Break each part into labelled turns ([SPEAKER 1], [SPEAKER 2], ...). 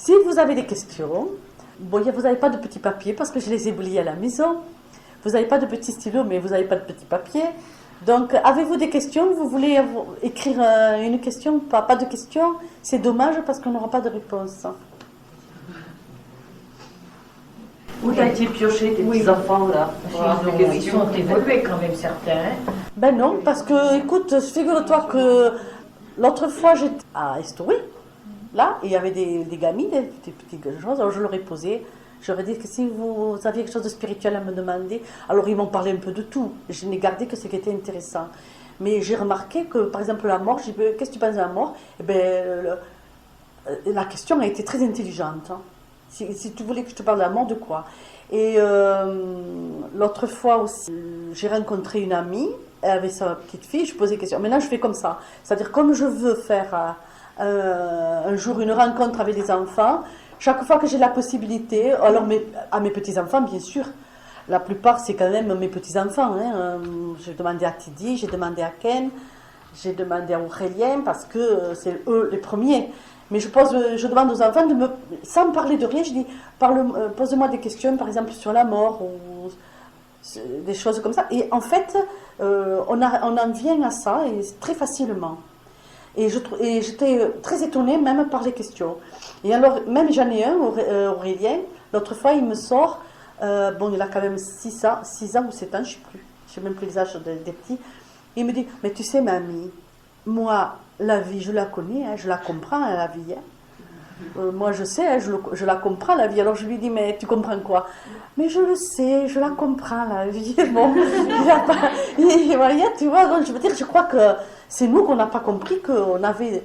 [SPEAKER 1] Si vous avez des questions, bon, vous n'avez pas de petits papiers parce que je les ai oubliés à la maison. Vous n'avez pas de petits stylos, mais vous n'avez pas de petits papiers. Donc, avez-vous des questions? Vous voulez écrire une question? Pas de questions? C'est dommage parce qu'on n'aura pas de réponse.
[SPEAKER 2] Où t'as été piocher tes petits enfants là?
[SPEAKER 3] Ils sont évolués quand même certains.
[SPEAKER 1] Ben non, parce que, écoute, figure-toi que l'autre fois j'étais à Estoril, là, et il y avait des gamins, des petites choses, alors je leur ai posé, j'aurais dit que si vous aviez quelque chose de spirituel à me demander, alors ils m'ont parlé un peu de tout, je n'ai gardé que ce qui était intéressant. Mais j'ai remarqué que, par exemple, la mort, j'ai dit, qu'est-ce que tu penses de la mort? Eh ben, la question a été très intelligente. Hein. Si tu voulais que je te parle de la mort, de quoi? Et l'autre fois aussi, j'ai rencontré une amie, elle avait sa petite fille, je posais des questions. Maintenant, je fais comme ça. C'est-à-dire, comme je veux faire un jour une rencontre avec des enfants, chaque fois que j'ai la possibilité, alors à mes petits-enfants, bien sûr, la plupart, c'est quand même mes petits-enfants. Hein. J'ai demandé à Tidi, j'ai demandé à Ken, j'ai demandé à Aurélien, parce que c'est eux les premiers. Mais je demande aux enfants, sans me parler de rien, je dis, pose-moi des questions, par exemple, sur la mort, ou des choses comme ça. Et en fait, on en vient à ça, et très facilement. Et j'étais très étonnée, même par les questions. Et alors, même j'en ai un, Aurélien, l'autre fois, il me sort, bon, il a quand même 6 ans ou 7 ans, je ne sais même plus les âges des petits. Il me dit, mais tu sais, mamie, moi, la vie, je la connais, hein, je la comprends, la vie. Hein. Moi, je sais, hein, je la comprends, la vie. Alors, je lui dis, mais tu comprends quoi? Mais je le sais, je la comprends, la vie. Bon, vous voyez, tu vois, donc, je veux dire, je crois que c'est nous qu'on n'a pas compris qu'on avait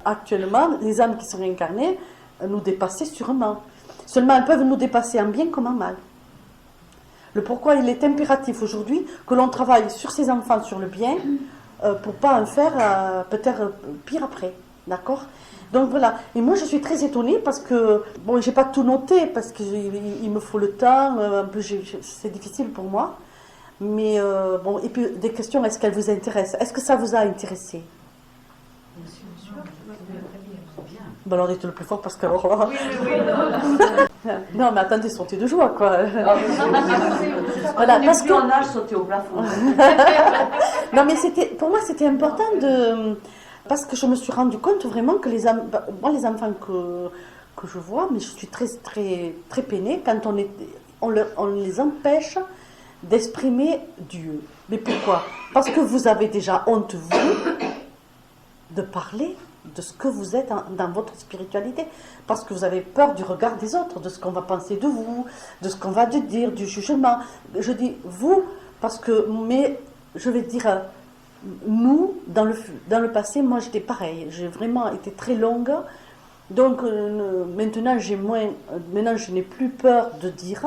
[SPEAKER 1] actuellement, les âmes qui sont réincarnées, nous dépasser sûrement. Seulement, elles peuvent nous dépasser en bien comme en mal. Le pourquoi il est impératif aujourd'hui que l'on travaille sur ses enfants, sur le bien, pour pas en faire peut-être pire après, d'accord? Donc voilà, et moi je suis très étonnée parce que, bon, j'ai pas tout noté parce qu'il me faut le temps, un peu c'est difficile pour moi, mais bon, et puis des questions, est-ce qu'elles vous intéressent? Est-ce que ça vous a intéressé? Bon, alors dites le plus fort parce que alors là...
[SPEAKER 2] Oui.
[SPEAKER 1] Non, mais attendez, sautez de joie, quoi. Voilà, parce que...
[SPEAKER 2] en âge sauter au plafond.
[SPEAKER 1] Non, mais pour moi, c'était important parce que je me suis rendu compte vraiment que moi, les enfants que je vois, mais je suis très, très, très peinée quand on les empêche d'exprimer Dieu. Mais pourquoi? Parce que vous avez déjà honte, vous, de parler de ce que vous êtes dans votre spiritualité, parce que vous avez peur du regard des autres, de ce qu'on va penser de vous, de ce qu'on va dire, du jugement. Je dis vous, parce que, mais je vais dire, nous, dans le passé, moi j'étais pareil, j'ai vraiment été très longue, donc maintenant maintenant je n'ai plus peur de dire,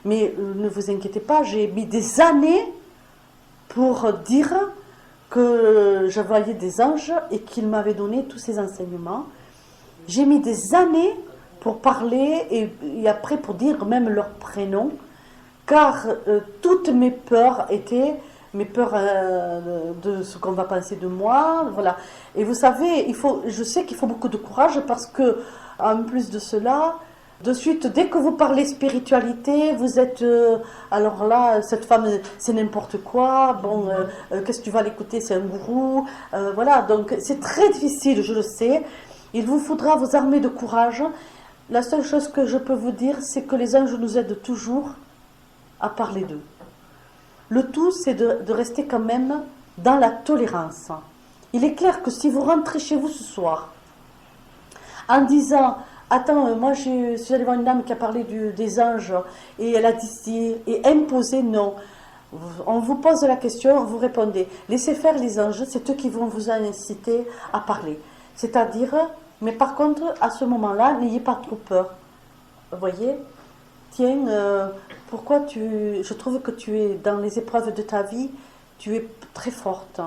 [SPEAKER 1] mais ne vous inquiétez pas, j'ai mis des années pour dire que je voyais des anges et qu'ils m'avaient donné tous ces enseignements. J'ai mis des années pour parler et après pour dire même leur prénom, car toutes mes peurs étaient mes peurs de ce qu'on va penser de moi, voilà. Et vous savez, je sais qu'il faut beaucoup de courage parce que, en plus de cela, de suite, dès que vous parlez spiritualité, vous êtes, alors là, cette femme, c'est n'importe quoi, bon, qu'est-ce que tu vas l'écouter, c'est un gourou, voilà, donc c'est très difficile, je le sais, il vous faudra vous armer de courage. La seule chose que je peux vous dire, c'est que les anges nous aident toujours à parler d'eux. Le tout, c'est de rester quand même dans la tolérance. Il est clair que si vous rentrez chez vous ce soir, en disant... Attends, moi je suis allée voir une dame qui a parlé des anges et elle a dit et imposé non. On vous pose la question, vous répondez. Laissez faire les anges, c'est eux qui vont vous inciter à parler. C'est-à-dire, mais par contre, à ce moment-là, n'ayez pas trop peur. Vous voyez? Tiens, pourquoi je trouve que tu es dans les épreuves de ta vie, tu es très forte.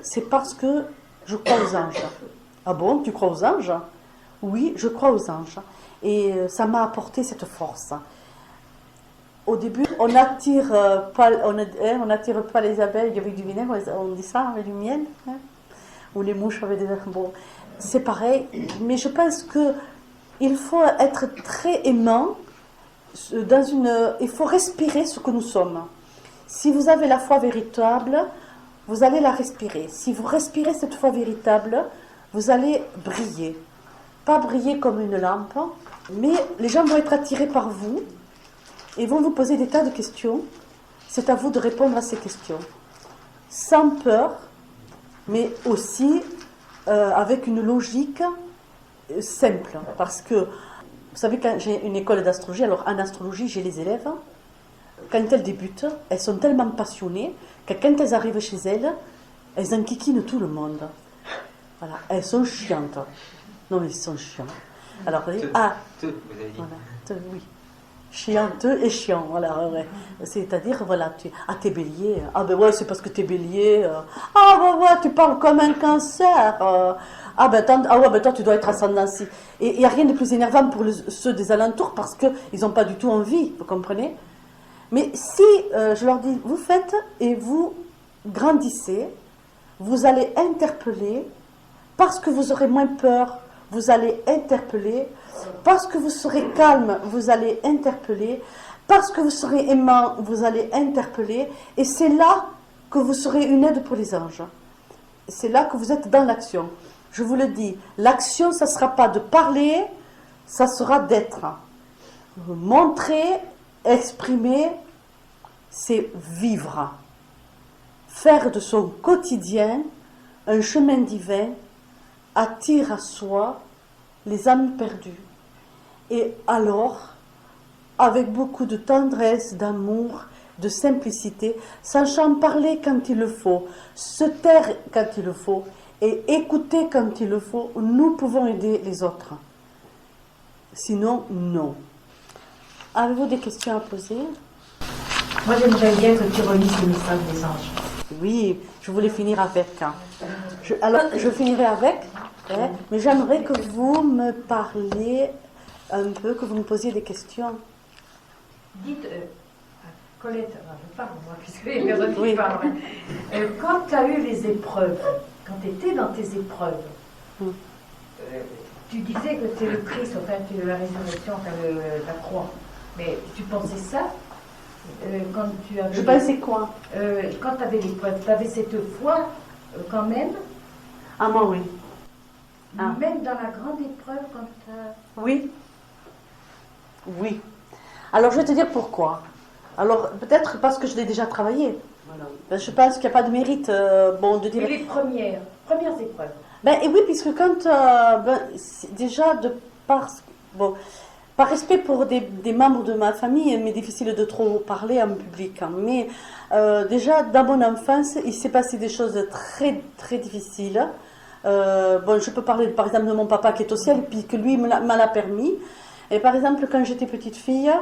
[SPEAKER 1] C'est parce que je crois aux anges. Ah bon, tu crois aux anges? Oui, je crois aux anges. Et ça m'a apporté cette force. Au début, on n'attire pas les abeilles avec du vinaigre, on dit ça, avec du miel, hein, ou les mouches avec des... Bon, c'est pareil, mais je pense que il faut être très aimant, il faut respirer ce que nous sommes. Si vous avez la foi véritable, vous allez la respirer. Si vous respirez cette foi véritable, vous allez briller. Pas briller comme une lampe, mais les gens vont être attirés par vous et vont vous poser des tas de questions. C'est à vous de répondre à ces questions. Sans peur, mais aussi avec une logique simple. Parce que, vous savez, quand j'ai une école d'astrologie, alors en astrologie, j'ai les élèves, quand elles débutent, elles sont tellement passionnées que quand elles arrivent chez elles, elles enquiquinent tout le monde. Voilà, elles sont chiantes. Non, mais elles sont chiantes. Alors, vous avez dit. Voilà, oui. Chiante et chiant, voilà, ouais. C'est-à-dire, voilà, t'es bélier. Ah ben ouais, c'est parce que t'es bélier. Ah ben ouais, tu parles comme un cancer. Ah ben toi, tu dois être ascendant-ci. Et il n'y a rien de plus énervant pour ceux des alentours parce qu'ils n'ont pas du tout envie, vous comprenez? Mais si je leur dis, vous faites et vous grandissez, vous allez interpeller, parce que vous aurez moins peur, vous allez interpeller, parce que vous serez calme, vous allez interpeller, parce que vous serez aimant, vous allez interpeller, et c'est là que vous serez une aide pour les anges. C'est là que vous êtes dans l'action. Je vous le dis, l'action, ça ne sera pas de parler, ça sera d'être. Montrer, exprimer, c'est vivre. Faire de son quotidien un chemin divin attire à soi les âmes perdues. Et alors, avec beaucoup de tendresse, d'amour, de simplicité, sachant parler quand il le faut, se taire quand il le faut, et écouter quand il le faut, nous pouvons aider les autres. Sinon, non. Avez-vous des questions à poser?
[SPEAKER 3] Moi, j'aimerais bien que tu relises les messages des anges.
[SPEAKER 1] Oui, je voulais finir avec. Alors, je finirai avec, mais j'aimerais que vous me parliez un peu, que vous me posiez des questions.
[SPEAKER 3] Dites, Colette, je parle moi, puisque les personnes qui parlent. Quand tu as eu les épreuves, quand tu étais dans tes épreuves, tu disais que c'est le Christ, enfin, la résurrection, enfin, la croix. Mais tu pensais ça quand tu avais...
[SPEAKER 1] Je pensais quoi?
[SPEAKER 3] Quand tu avais l'épreuve, tu avais cette foi quand même?
[SPEAKER 1] Ah, moi, oui. Ah.
[SPEAKER 3] Même dans la grande épreuve, quand tu as...
[SPEAKER 1] Oui. Oui. Alors, je vais te dire pourquoi. Alors, peut-être parce que je l'ai déjà travaillé. Voilà. Je pense qu'il n'y a pas de mérite de dire...
[SPEAKER 3] Et les premières épreuves?
[SPEAKER 1] Et oui, puisque quand... déjà, par respect pour des membres de ma famille, il m'est difficile de trop parler en public. Hein, mais déjà, dans mon enfance, il s'est passé des choses très, très difficiles. Je peux parler, par exemple, de mon papa qui est au ciel, puis que lui m'en a permis. Et par exemple, quand j'étais petite fille,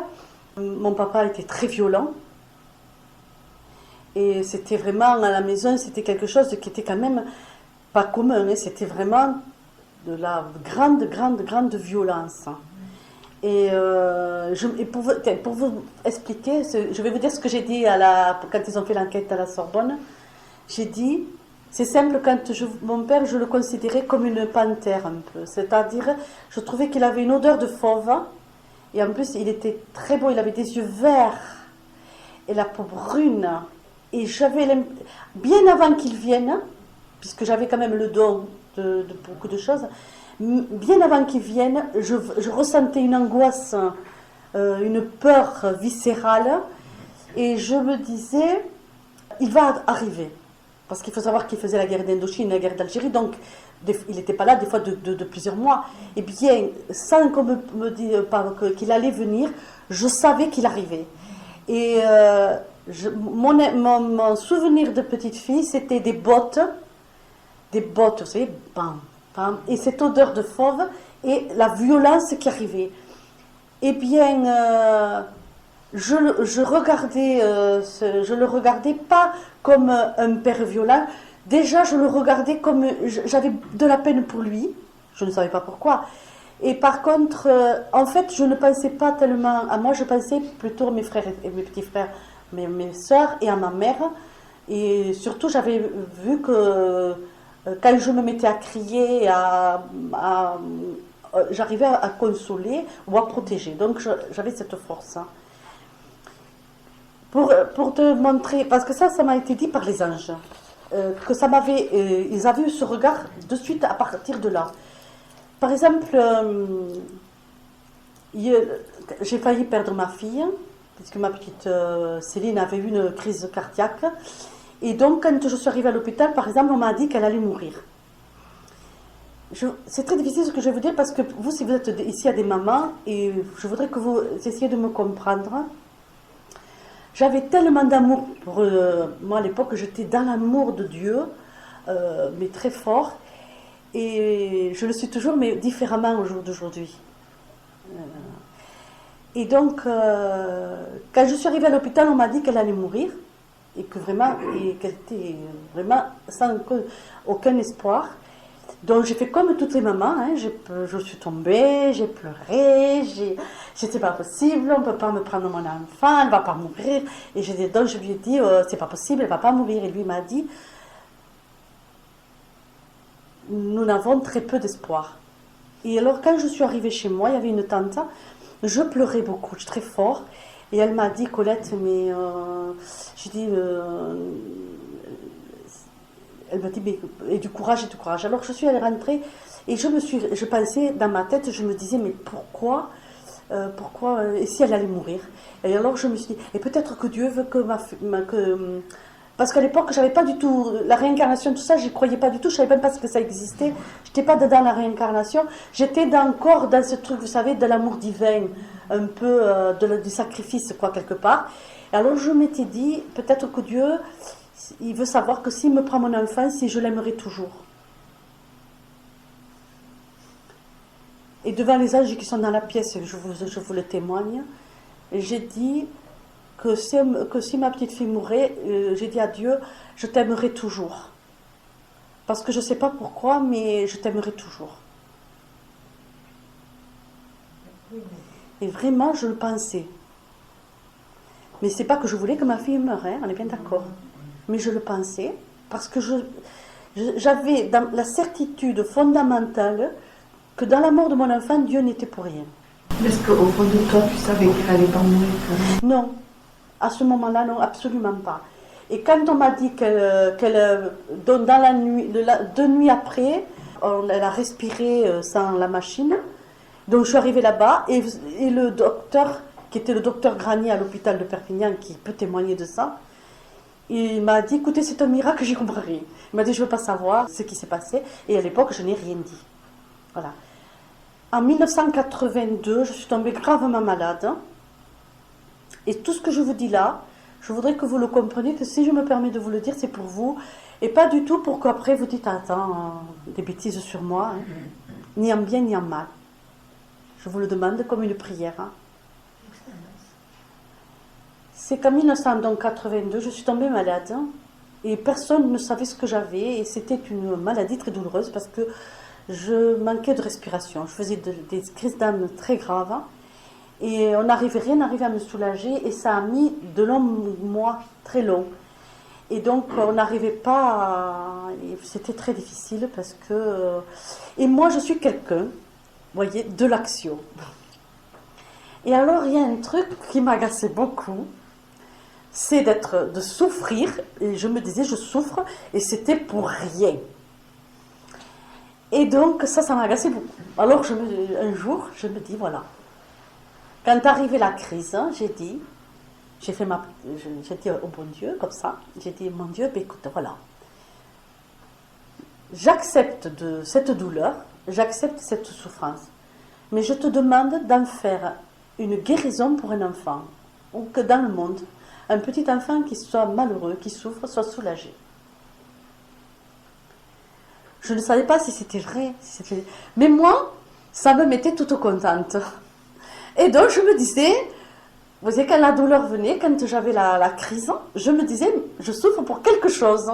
[SPEAKER 1] mon papa était très violent. Et c'était vraiment, à la maison, c'était quelque chose qui était quand même pas commun. Hein, c'était vraiment de la grande, grande, grande violence. Et pour vous expliquer, je vais vous dire ce que j'ai dit quand ils ont fait l'enquête à la Sorbonne. J'ai dit, c'est simple, mon père, je le considérais comme une panthère un peu. C'est-à-dire, je trouvais qu'il avait une odeur de fauve. Et en plus, il était très beau, il avait des yeux verts et la peau brune. Et bien avant qu'il vienne, puisque j'avais quand même le don de beaucoup de choses, bien avant qu'il vienne, je ressentais une angoisse, une peur viscérale. Et je me disais, il va arriver. Parce qu'il faut savoir qu'il faisait la guerre d'Indochine, la guerre d'Algérie, donc il n'était pas là des fois de plusieurs mois. Et bien, sans qu'on me dise qu'il allait venir, je savais qu'il arrivait. Et mon souvenir de petite fille, c'était des bottes, vous savez, bam, bam, et cette odeur de fauve et la violence qui arrivait. Eh bien, je le regardais pas comme un père violent. Déjà, je le regardais comme... J'avais de la peine pour lui. Je ne savais pas pourquoi. Et par contre, en fait, je ne pensais pas tellement à moi. Je pensais plutôt à mes frères et mes petits frères, mes soeurs et à ma mère. Et surtout, j'avais vu que quand je me mettais à crier, à j'arrivais à consoler ou à protéger. Donc j'avais cette force. Hein. Pour te montrer, parce que ça m'a été dit par les anges, que ça m'avait, ils avaient eu ce regard de suite à partir de là. Par exemple, j'ai failli perdre ma fille, puisque ma petite Céline avait eu une crise cardiaque. Et donc, quand je suis arrivée à l'hôpital, par exemple, on m'a dit qu'elle allait mourir. C'est très difficile ce que je vais vous dire, parce que vous, si vous êtes ici à des mamans, et je voudrais que vous essayiez de me comprendre. J'avais tellement d'amour pour moi à l'époque, j'étais dans l'amour de Dieu, mais très fort. Et je le suis toujours, mais différemment au jour d'aujourd'hui. Et donc, quand je suis arrivée à l'hôpital, on m'a dit qu'elle allait mourir. Et qu'elle était vraiment sans aucun espoir. Donc j'ai fait comme toutes les mamans, hein, je suis tombée, j'ai pleuré, c'était pas possible, on ne peut pas me prendre mon enfant, elle ne va pas mourir. Et donc je lui ai dit, c'est pas possible, elle ne va pas mourir. Et lui m'a dit, nous n'avons très peu d'espoir. Et alors quand je suis arrivée chez moi, il y avait une tante, je pleurais beaucoup, très fort. Et elle m'a dit, Colette, mais j'ai dit, elle m'a dit, mais, et du courage et du courage. Alors je suis allée rentrer et je pensais dans ma tête, je me disais, mais pourquoi, et si elle allait mourir? Et alors je me suis dit, et peut-être que Dieu veut que parce qu'à l'époque, j'avais pas du tout la réincarnation, tout ça, j'y croyais pas du tout, je savais même pas ce que ça existait. J'étais pas dedans la réincarnation, j'étais encore dans ce truc, vous savez, de l'amour divin, un peu du sacrifice, quoi, quelque part. Et alors je m'étais dit, peut-être que Dieu, il veut savoir que s'il me prend mon enfant, si je l'aimerai toujours. Et devant les anges qui sont dans la pièce, je vous le témoigne, j'ai dit que si ma petite fille mourait, j'ai dit à Dieu, je t'aimerai toujours. Parce que je ne sais pas pourquoi, mais je t'aimerai toujours. Et vraiment, je le pensais. Mais c'est pas que je voulais que ma fille meure, hein, on est bien d'accord. Mais je le pensais, parce que j'avais la certitude fondamentale que dans la mort de mon enfant, Dieu n'était pour rien.
[SPEAKER 2] Est-ce qu'au fond de toi, tu savais qu'elle allait pas mourir quand même?
[SPEAKER 1] Non. À ce moment-là, non, absolument pas. Et quand on m'a dit dans la nuit, 2 nuits après, elle a respiré sans la machine. Donc je suis arrivée là-bas et le docteur, qui était le docteur Granier à l'hôpital de Perpignan, qui peut témoigner de ça, il m'a dit, écoutez, c'est un miracle, j'y comprends rien. Il m'a dit, je ne veux pas savoir ce qui s'est passé. Et à l'époque, je n'ai rien dit. Voilà. En 1982, je suis tombée gravement malade. Et tout ce que je vous dis là, je voudrais que vous le compreniez, que si je me permets de vous le dire, c'est pour vous, et pas du tout pour qu'après vous dites, attends, des bêtises sur moi, hein, ni en bien ni en mal. Je vous le demande comme une prière. Hein. C'est qu'en 1982, je suis tombée malade, hein, et personne ne savait ce que j'avais, et c'était une maladie très douloureuse parce que je manquais de respiration. Je faisais des crises d'âme très graves. Hein, et rien n'arrivait à me soulager, et ça a mis de longs mois, très longs. Et donc, on n'arrivait pas c'était très difficile parce que... et moi, je suis quelqu'un, vous voyez, de l'action. Et alors, il y a un truc qui m'agaçait beaucoup, c'est de souffrir, et je me disais, je souffre, et c'était pour rien. Et donc, ça m'agaçait beaucoup. Alors, un jour, je me dis, voilà. Quand arrivait la crise, hein, j'ai dit au bon Dieu, comme ça, j'ai dit, mon Dieu, ben écoute, voilà. J'accepte cette douleur, j'accepte cette souffrance, mais je te demande d'en faire une guérison pour un enfant, ou que dans le monde, un petit enfant qui soit malheureux, qui souffre, soit soulagé. Je ne savais pas si c'était vrai, mais moi, ça me mettait toute contente. Et donc, je me disais, vous voyez, quand la douleur venait, quand j'avais la crise, je me disais, je souffre pour quelque chose.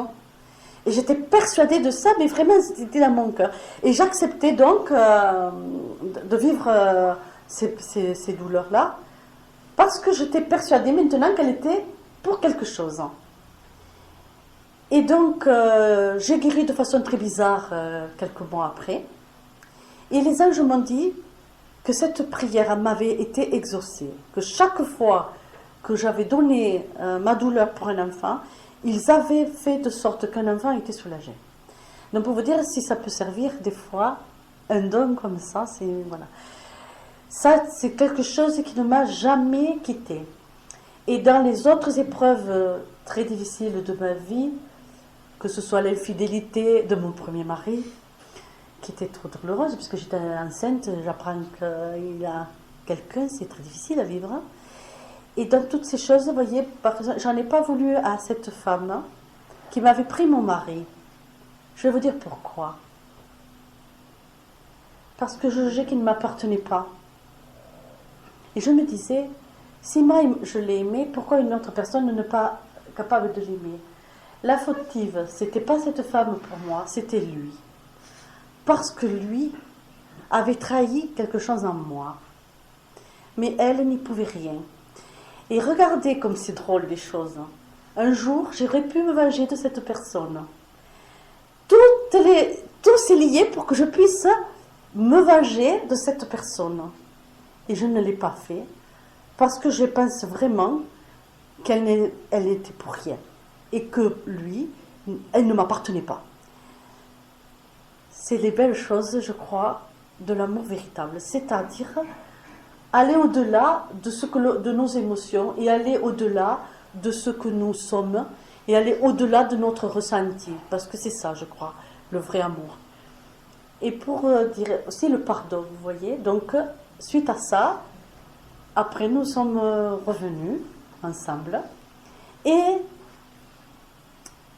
[SPEAKER 1] Et j'étais persuadée de ça, mais vraiment, c'était dans mon cœur. Et j'acceptais donc de vivre ces douleurs-là, parce que j'étais persuadée maintenant qu'elle était pour quelque chose. Et donc, j'ai guéri de façon très bizarre quelques mois après. Et les anges m'ont dit que cette prière m'avait été exaucée, que chaque fois que j'avais donné ma douleur pour un enfant, ils avaient fait de sorte qu'un enfant était soulagé. Donc pour vous dire si ça peut servir des fois, un don comme ça, c'est voilà. Ça, c'est quelque chose qui ne m'a jamais quitté. Et dans les autres épreuves très difficiles de ma vie, que ce soit l'infidélité de mon premier mari, qui était trop douloureuse, puisque j'étais enceinte, j'apprends qu'il y a quelqu'un, c'est très difficile à vivre. Et dans toutes ces choses, vous voyez, par exemple, j'en ai pas voulu à cette femme qui m'avait pris mon mari. Je vais vous dire pourquoi. Parce que je jugeais qu'il ne m'appartenait pas. Et je me disais, si moi je l'ai aimé, pourquoi une autre personne n'est pas capable de l'aimer? La fautive, c'était pas cette femme pour moi, c'était lui. Parce que lui avait trahi quelque chose en moi. Mais elle n'y pouvait rien. Et regardez comme c'est drôle les choses. Un jour, j'aurais pu me venger de cette personne. Tout s'est lié pour que je puisse me venger de cette personne. Et je ne l'ai pas fait, parce que je pense vraiment elle était pour rien. Et que lui, elle ne m'appartenait pas. C'est les belles choses, je crois, de l'amour véritable. C'est-à-dire aller au-delà de nos émotions et aller au-delà de ce que nous sommes et aller au-delà de notre ressenti. Parce que c'est ça, je crois, le vrai amour. Et pour dire aussi le pardon, vous voyez. Donc, suite à ça, après nous sommes revenus ensemble et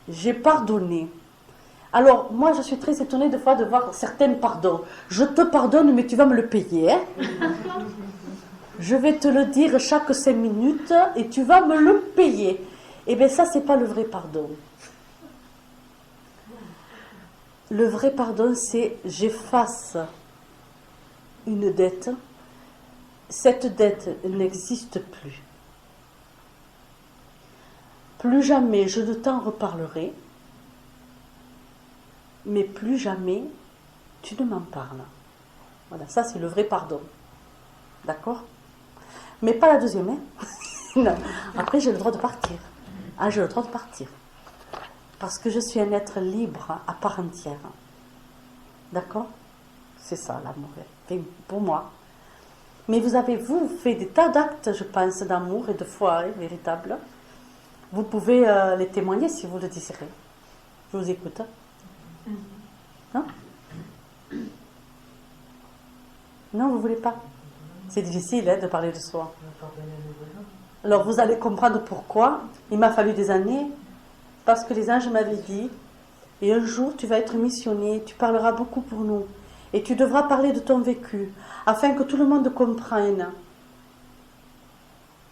[SPEAKER 1] j'ai pardonné. Alors, moi, je suis très étonnée des fois de voir certains pardons. Je te pardonne, mais tu vas me le payer. Hein? Je vais te le dire chaque 5 minutes et tu vas me le payer. Eh bien, ça, c'est pas le vrai pardon. Le vrai pardon, c'est j'efface une dette. Cette dette n'existe plus. Plus jamais je ne t'en reparlerai, mais plus jamais tu ne m'en parles. Voilà, ça c'est le vrai pardon. D'accord? Mais pas la deuxième, hein? Non. Après, j'ai le droit de partir. Ah, j'ai le droit de partir. Parce que je suis un être libre à part entière. D'accord? C'est ça l'amour, pour moi. Mais vous avez, fait des tas d'actes, je pense, d'amour et de foi véritable. Vous pouvez les témoigner si vous le désirez. Je vous écoute. Non? Non, vous ne voulez pas? C'est difficile de parler de soi. Alors vous allez comprendre pourquoi. Il m'a fallu des années, parce que les anges m'avaient dit, et un jour tu vas être missionné, tu parleras beaucoup pour nous, et tu devras parler de ton vécu, afin que tout le monde comprenne.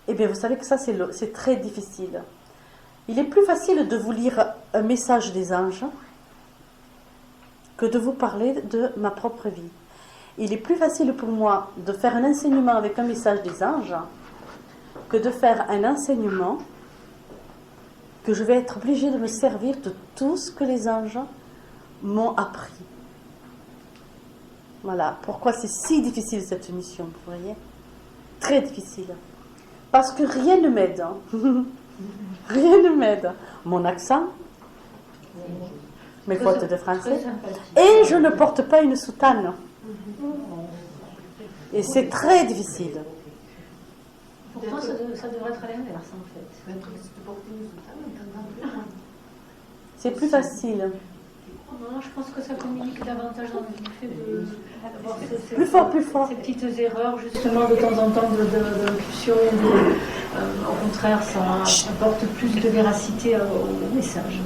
[SPEAKER 1] Eh bien vous savez que ça c'est très difficile. Il est plus facile de vous lire un message des anges que de vous parler de ma propre vie. Il est plus facile pour moi de faire un enseignement avec un message des anges que de faire un enseignement que je vais être obligée de me servir de tout ce que les anges m'ont appris. Voilà, pourquoi c'est si difficile cette mission, vous voyez? Très difficile. Parce que rien ne m'aide. Hein. Rien ne m'aide. Mon accent, mes fautes de français, et je ne porte pas une soutane. Et c'est très difficile.
[SPEAKER 3] Pourtant, ça devrait être à l'inverse, en fait.
[SPEAKER 1] C'est plus facile.
[SPEAKER 3] Non, je pense que ça communique davantage dans le fait d'avoir
[SPEAKER 1] plus fort, plus fort.
[SPEAKER 3] Ces petites erreurs, justement, de temps en temps, d'incursion. Au contraire, ça apporte plus de véracité au message.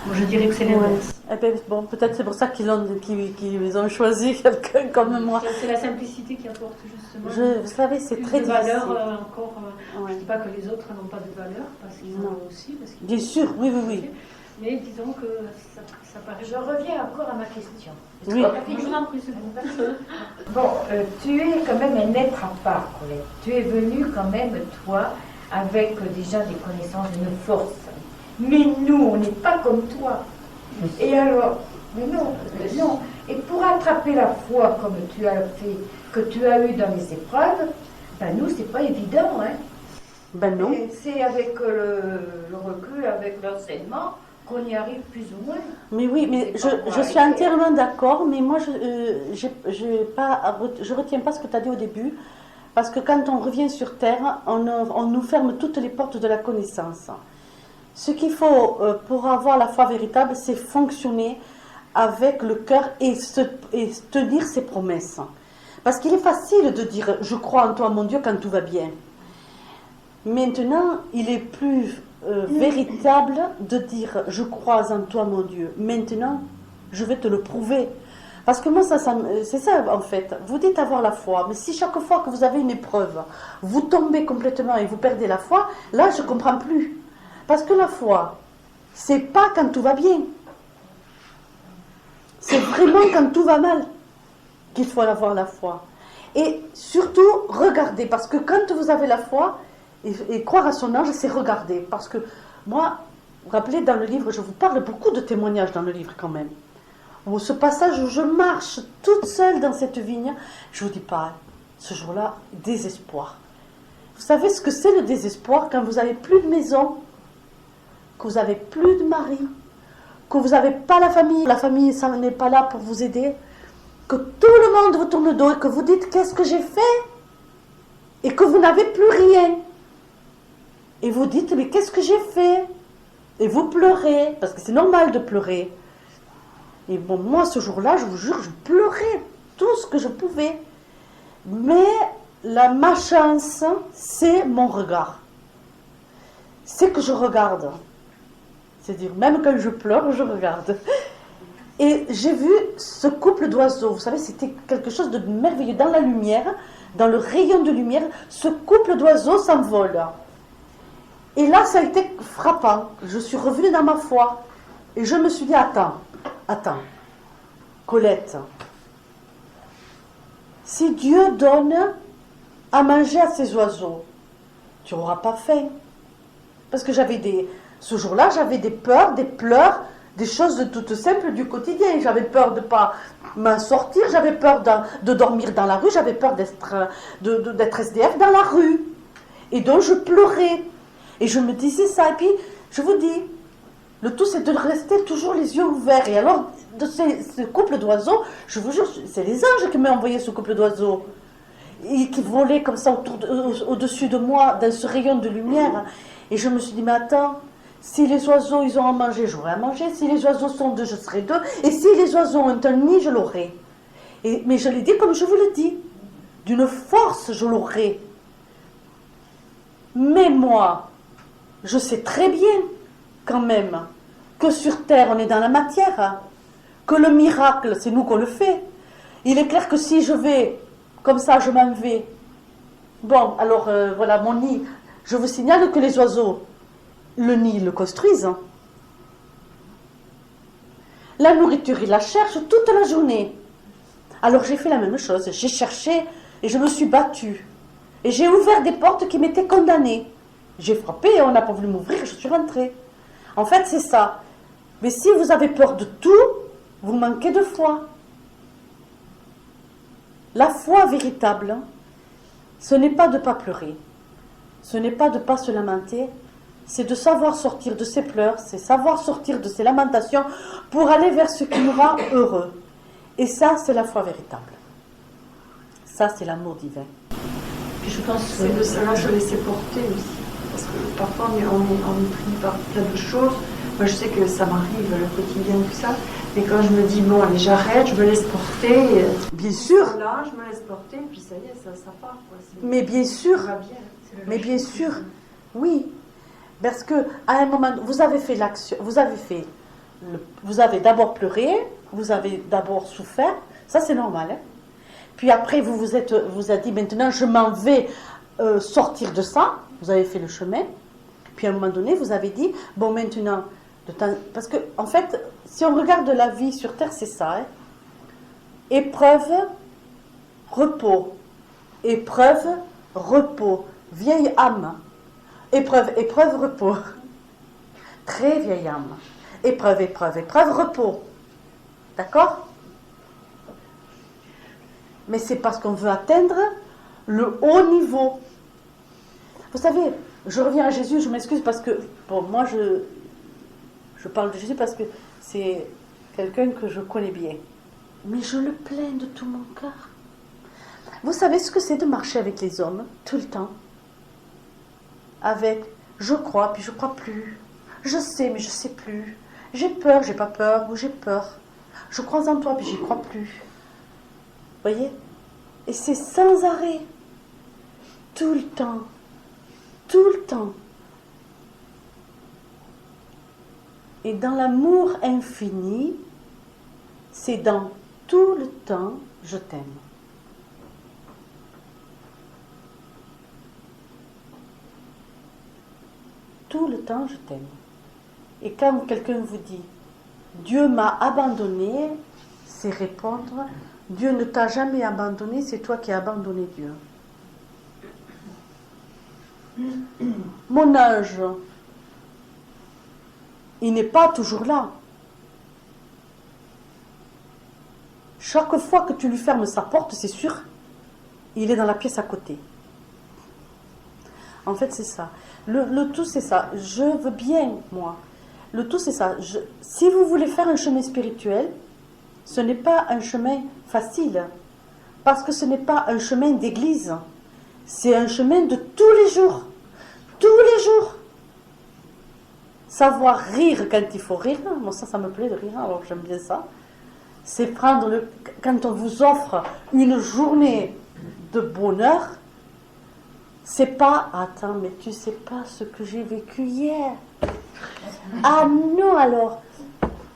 [SPEAKER 3] Bon, je dirais que c'est l'inverse.
[SPEAKER 1] Ouais. Eh ben, bon, peut-être c'est pour ça qu'ils ont choisi quelqu'un comme moi.
[SPEAKER 3] C'est la simplicité qui apporte justement.
[SPEAKER 1] Vous savez, c'est
[SPEAKER 3] plus
[SPEAKER 1] très
[SPEAKER 3] de
[SPEAKER 1] difficile.
[SPEAKER 3] valeur encore. Je ne dis pas que les autres n'ont pas de valeur, parce qu'ils en ont aussi.
[SPEAKER 1] Bien sûr, oui, oui, oui.
[SPEAKER 3] Mais disons que ça paraît.
[SPEAKER 4] Je reviens encore à ma question.
[SPEAKER 1] Oui.
[SPEAKER 4] Bon, tu es quand même un être à part, Colette. Tu es venu quand même, toi, avec déjà des connaissances, une force. Mais nous, on n'est pas comme toi. Et alors, mais non. Et pour attraper la foi comme tu as fait, que tu as eu dans les épreuves, ben nous, c'est pas évident. Hein.
[SPEAKER 1] Ben non.
[SPEAKER 4] Et c'est avec le recul, avec l'enseignement, qu'on y arrive plus ou moins.
[SPEAKER 1] Mais oui, mais je suis entièrement d'accord, mais moi, je retiens pas ce que tu as dit au début, parce que quand on revient sur Terre, on nous ferme toutes les portes de la connaissance. Ce qu'il faut pour avoir la foi véritable, c'est fonctionner avec le cœur et tenir ses promesses. Parce qu'il est facile de dire « je crois en toi mon Dieu » quand tout va bien. Maintenant, il est plus véritable de dire « je crois en toi mon Dieu ». Maintenant, je vais te le prouver. Parce que moi, c'est ça en fait. Vous dites avoir la foi, mais si chaque fois que vous avez une épreuve, vous tombez complètement et vous perdez la foi, là, je ne comprends plus. Parce que la foi, c'est pas quand tout va bien. C'est vraiment quand tout va mal qu'il faut avoir la foi. Et surtout, regardez, parce que quand vous avez la foi, et croire à son ange, c'est regarder. Parce que moi, vous vous rappelez, dans le livre, je vous parle beaucoup de témoignages dans le livre quand même. Où ce passage où je marche toute seule dans cette vigne, je ne vous dis pas, ce jour-là, désespoir. Vous savez ce que c'est le désespoir quand vous n'avez plus de maison, que vous n'avez plus de mari, que vous n'avez pas la famille ça n'est pas là pour vous aider, que tout le monde vous tourne le dos et que vous dites qu'est-ce que j'ai fait et que vous n'avez plus rien. Et vous dites mais qu'est-ce que j'ai fait? Et vous pleurez, parce que c'est normal de pleurer. Et bon, moi ce jour-là, je vous jure, je pleurais tout ce que je pouvais. Mais ma chance, c'est mon regard. C'est que je regarde. C'est-à-dire, même quand je pleure, je regarde. Et j'ai vu ce couple d'oiseaux. Vous savez, c'était quelque chose de merveilleux. Dans la lumière, dans le rayon de lumière, ce couple d'oiseaux s'envole. Et là, ça a été frappant. Je suis revenue dans ma foi. Et je me suis dit, attends, Colette, si Dieu donne à manger à ces oiseaux, tu n'auras pas faim. Parce que ce jour-là, j'avais des peurs, des pleurs, des choses toutes simples du quotidien. J'avais peur de ne pas m'en sortir, j'avais peur de dormir dans la rue, j'avais peur d'être SDF dans la rue. Et donc, je pleurais. Et je me disais ça. Et puis, je vous dis, le tout, c'est de rester toujours les yeux ouverts. Et alors, de ce couple d'oiseaux, je vous jure, c'est les anges qui m'ont envoyé ce couple d'oiseaux. Et qui volaient comme ça au-dessus de moi, dans ce rayon de lumière. Et je me suis dit, mais attends, si les oiseaux, ils ont à manger, j'aurai à manger. Si les oiseaux sont deux, je serai deux. Et si les oiseaux ont un nid, je l'aurai. Mais je l'ai dit comme je vous le dis. D'une force, je l'aurai. Mais moi, je sais très bien, quand même, que sur Terre, on est dans la matière. Que le miracle, c'est nous qu'on le fait. Il est clair que si je vais, comme ça, je m'en vais. Bon, alors, voilà, mon nid. Je vous signale que les oiseaux, le nid, ils le construisent. La nourriture, ils la cherchent toute la journée. Alors j'ai fait la même chose. J'ai cherché et je me suis battue. Et j'ai ouvert des portes qui m'étaient condamnées. J'ai frappé et on n'a pas voulu m'ouvrir, je suis rentrée. En fait, c'est ça. Mais si vous avez peur de tout, vous manquez de foi. La foi véritable, ce n'est pas de ne pas pleurer. Ce n'est pas de ne pas se lamenter, c'est de savoir sortir de ses pleurs, c'est savoir sortir de ses lamentations pour aller vers ce qui nous rend heureux. Et ça, c'est la foi véritable. Ça, c'est l'amour divin.
[SPEAKER 2] Puis je pense que c'est de savoir se laisser porter aussi. Parce que parfois, on est pris par plein de choses. Moi, je sais que ça m'arrive, le quotidien, tout ça. Mais quand je me dis, bon, allez, j'arrête, je me laisse porter.
[SPEAKER 1] Bien sûr.
[SPEAKER 2] Là, je me laisse porter, puis ça y est, ça part. Quoi.
[SPEAKER 1] Mais bien sûr.
[SPEAKER 2] Ça va bien.
[SPEAKER 1] Mais bien sûr. Oui. Parce que à un moment, vous avez fait l'action, vous avez d'abord pleuré, vous avez d'abord souffert. Ça, c'est normal. Hein? Puis après, vous avez dit, maintenant, je m'en vais sortir de ça. Vous avez fait le chemin. Puis à un moment donné, vous avez dit, bon, maintenant, parce que, en fait, si on regarde la vie sur Terre, c'est ça. Hein? Épreuve, repos. Épreuve, repos. Vieille âme. Épreuve, épreuve, repos. Très vieille âme. Épreuve, épreuve, épreuve, repos. D'accord? Mais c'est parce qu'on veut atteindre le haut niveau. Vous savez, je reviens à Jésus, je m'excuse parce que, bon, moi je parle de Jésus parce que c'est quelqu'un que je connais bien. Mais je le plains de tout mon cœur. Vous savez ce que c'est de marcher avec les hommes, tout le temps? Avec, je crois, puis je crois plus. Je sais, mais je sais plus. J'ai peur, j'ai pas peur, ou j'ai peur. Je crois en toi, puis j'y crois plus. Voyez? Et c'est sans arrêt. Tout le temps. Tout le temps. Et dans l'amour infini, c'est dans tout le temps, je t'aime. Tout le temps, je t'aime. Et quand quelqu'un vous dit « Dieu m'a abandonné », c'est répondre « Dieu ne t'a jamais abandonné, c'est toi qui as abandonné Dieu. » Mon ange, il n'est pas toujours là. Chaque fois que tu lui fermes sa porte, c'est sûr, il est dans la pièce à côté. En fait, c'est ça. Le tout, c'est ça. Je veux bien, moi. Le tout, c'est ça. Si vous voulez faire un chemin spirituel, ce n'est pas un chemin facile. Parce que ce n'est pas un chemin d'église. C'est un chemin de tous les jours. Tous les jours. Savoir rire quand il faut rire. Moi, ça me plaît de rire, alors j'aime bien ça. C'est prendre quand on vous offre une journée de bonheur, c'est pas, attends, mais tu sais pas ce que j'ai vécu hier. Ah non, alors.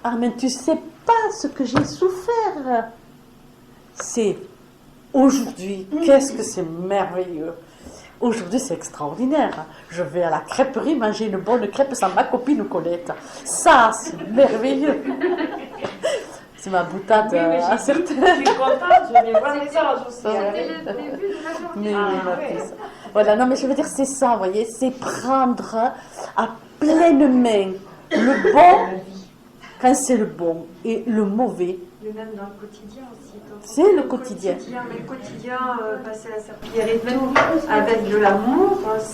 [SPEAKER 1] Ah, mais tu sais pas ce que j'ai souffert. C'est aujourd'hui, qu'est-ce que c'est merveilleux. Aujourd'hui, c'est extraordinaire. Je vais à la crêperie manger une bonne crêpe sans ma copine Colette. Ça, c'est merveilleux. C'est ma boutade à certains.
[SPEAKER 2] Je suis contente, je vais voir les anges aussi.
[SPEAKER 3] C'était le début de la journée.
[SPEAKER 1] Mais voilà, non, mais je veux dire, c'est ça, vous voyez, c'est prendre à pleine main le bon, quand c'est le bon, et le mauvais.
[SPEAKER 2] Mais même dans le quotidien aussi.
[SPEAKER 1] C'est le quotidien.
[SPEAKER 2] Mais le quotidien, passer la serpillière et tout, avec de l'amour, je